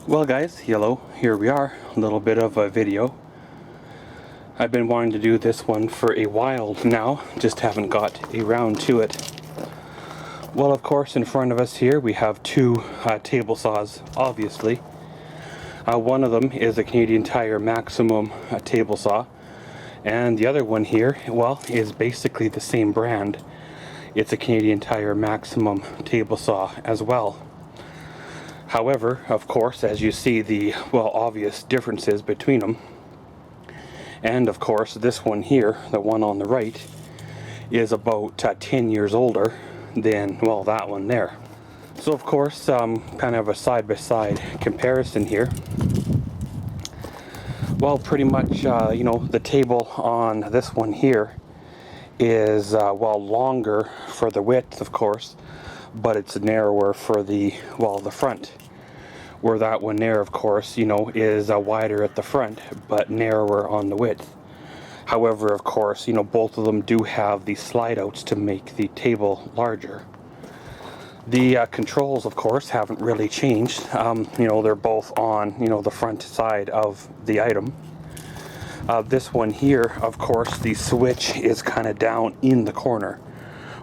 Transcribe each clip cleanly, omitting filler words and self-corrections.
Well guys, hello, here we are, a little bit of a video. I've been wanting to do this one for a while now, just haven't got around to it. Well, of course, in front of us here we have two table saws, obviously. One of them is a Canadian Tire Maximum table saw, and the other one here, well, is basically the same brand. It's a Canadian Tire Maximum table saw as well. However, of course, as you see the, well, obvious differences between them. And of course, this one here, the one on the right, is about 10 years older than, well, that one there. So of course, kind of a side-by-side comparison here. Well, pretty much, the table on this one here is, well, longer for the width, of course, but it's narrower for the, well, the front. Where that one there, of course, is wider at the front, but narrower on the width. However, of course, both of them do have the slide outs to make the table larger. The controls, of course, haven't really changed. They're both on, the front side of the item. This one here, of course, the switch is kind of down in the corner,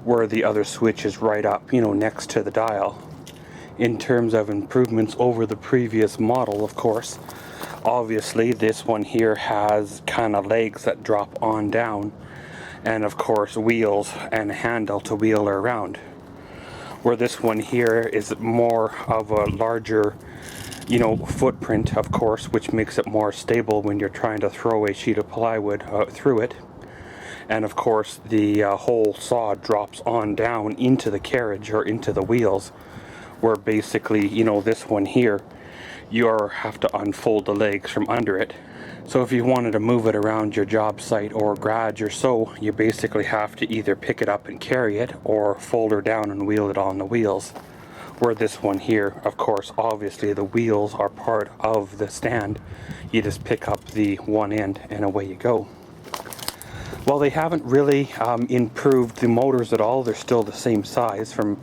where the other switch is right up, next to the dial. In terms of improvements over the previous model, of course, obviously this one here has kind of legs that drop on down, and of course wheels and a handle to wheel around. Where this one here is more of a larger, footprint, of course, which makes it more stable when you're trying to throw a sheet of plywood through it. And of course the whole saw drops on down into the carriage or into the wheels, where basically, this one here, you have to unfold the legs from under it. So if you wanted to move it around your job site or garage or so, you basically have to either pick it up and carry it or fold her down and wheel it on the wheels. Where this one here, of course, obviously the wheels are part of the stand. You just pick up the one end and away you go. Well, they haven't really improved the motors at all. They're still the same size from,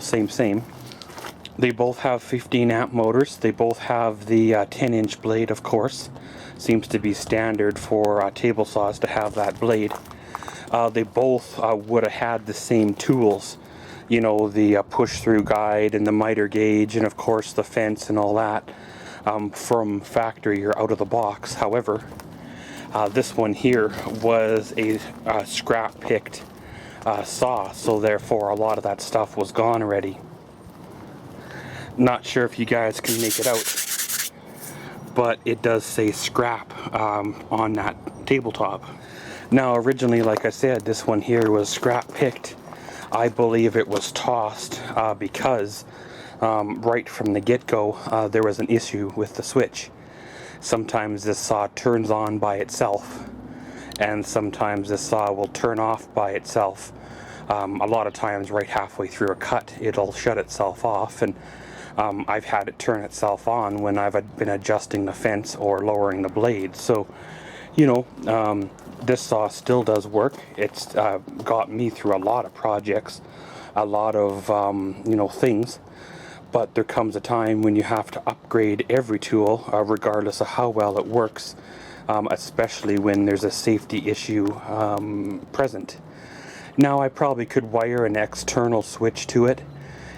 same. They both have 15 amp motors. They both have the 10-inch blade, of course. Seems to be standard for table saws to have that blade. They both would have had the same tools. The push-through guide and the miter gauge and, of course, the fence and all that from factory or out of the box. However, this one here was a scrap-picked saw, so therefore a lot of that stuff was gone already. Not sure if you guys can make it out, but it does say scrap on that tabletop. Now originally, like I said, this one here was scrap-picked. I believe it was tossed because right from the get-go there was an issue with the switch. Sometimes this saw turns on by itself, and sometimes this saw will turn off by itself. A lot of times right halfway through a cut it'll shut itself off, and I've had it turn itself on when I've been adjusting the fence or lowering the blade. So this saw still does work. It's got me through a lot of projects, a lot of things. But there comes a time when you have to upgrade every tool, regardless of how well it works, especially when there's a safety issue present. Now, I probably could wire an external switch to it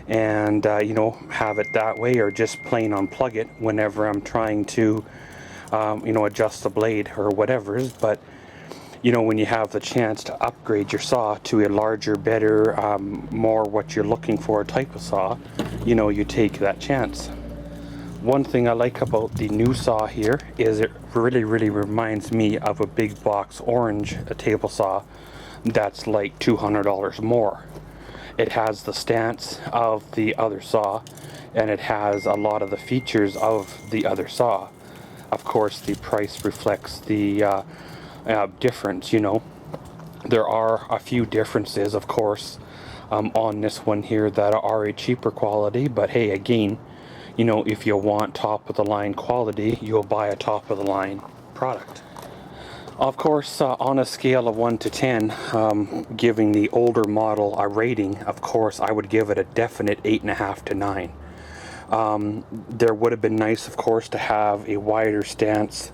and, have it that way, or just plain unplug it whenever I'm trying to, adjust the blade or whatever. But when you have the chance to upgrade your saw to a larger, better, more what you're looking for type of saw, you take that chance. One thing I like about the new saw here is it really reminds me of a big box orange table saw that's like $200 more. It has the stance of the other saw, and it has a lot of the features of the other saw. Of course, the price reflects the difference. There are a few differences, of course, on this one here that are a cheaper quality, but hey, again, if you want top of the line quality, you'll buy a top of the line product. Of course, on a scale of 1 to 10, giving the older model a rating, of course I would give it a definite 8.5 to 9. There would have been nice, of course, to have a wider stance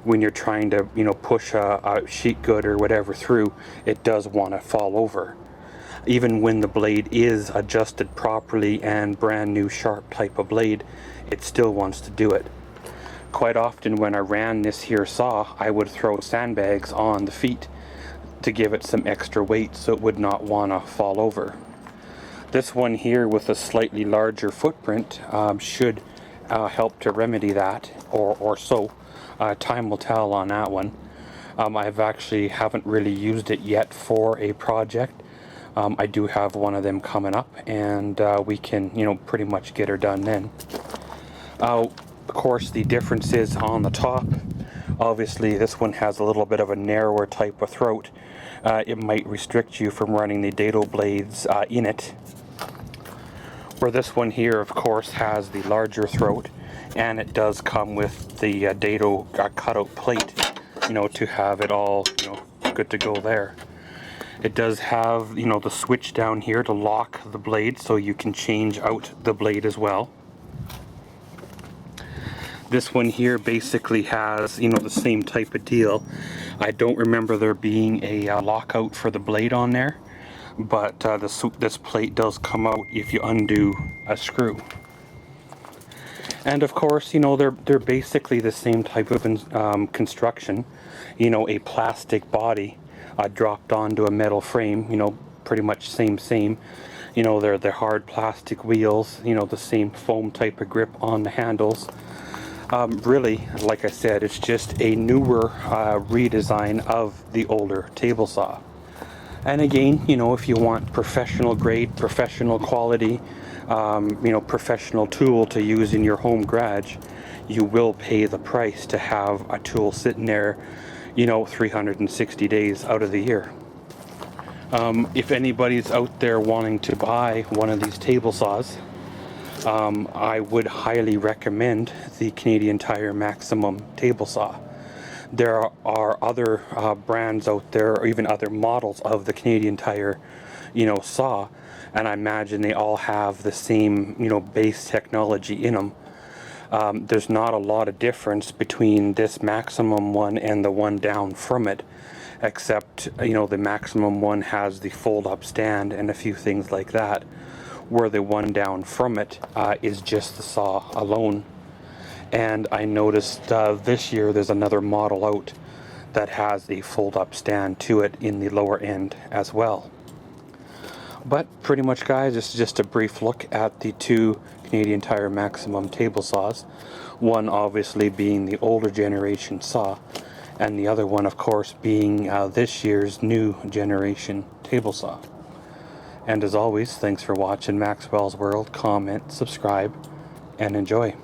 when you're trying to, push a sheet good or whatever through. It does want to fall over. Even when the blade is adjusted properly and brand new sharp type of blade, it still wants to do it. Quite often when I ran this here saw, I would throw sandbags on the feet to give it some extra weight so it would not want to fall over. This one here with a slightly larger footprint should help to remedy that, or so. Time will tell on that one. I've actually haven't really used it yet for a project. I do have one of them coming up, and we can, pretty much get her done then. Of course, the difference is on the top. Obviously, this one has a little bit of a narrower type of throat. It might restrict you from running the dado blades in it. Where this one here, of course, has the larger throat, and it does come with the dado cutout plate, to have it all, good to go there. It does have, the switch down here to lock the blade, so you can change out the blade as well. This one here basically has, the same type of deal. I don't remember there being a lockout for the blade on there, but this plate does come out if you undo a screw. And of course, they're basically the same type of construction. A plastic body dropped onto a metal frame, pretty much same. They're hard plastic wheels, the same foam type of grip on the handles. Really, like I said, it's just a newer redesign of the older table saw. And again, if you want professional grade, professional quality, professional tool to use in your home garage, you will pay the price to have a tool sitting there, 360 days out of the year. If anybody's out there wanting to buy one of these table saws, I would highly recommend the Canadian Tire Maximum table saw. There are other brands out there, or even other models of the Canadian Tire, saw, and I imagine they all have the same, base technology in them. There's not a lot of difference between this Maximum one and the one down from it, except, the Maximum one has the fold-up stand and a few things like that, where the one down from it is just the saw alone. And I noticed this year there's another model out that has a fold-up stand to it in the lower end as well. But pretty much, guys, this is just a brief look at the two Canadian Tire Maximum table saws. One obviously being the older generation saw, and the other one, of course, being this year's new generation table saw. And as always, thanks for watching Maxwell's World. Comment, subscribe, and enjoy.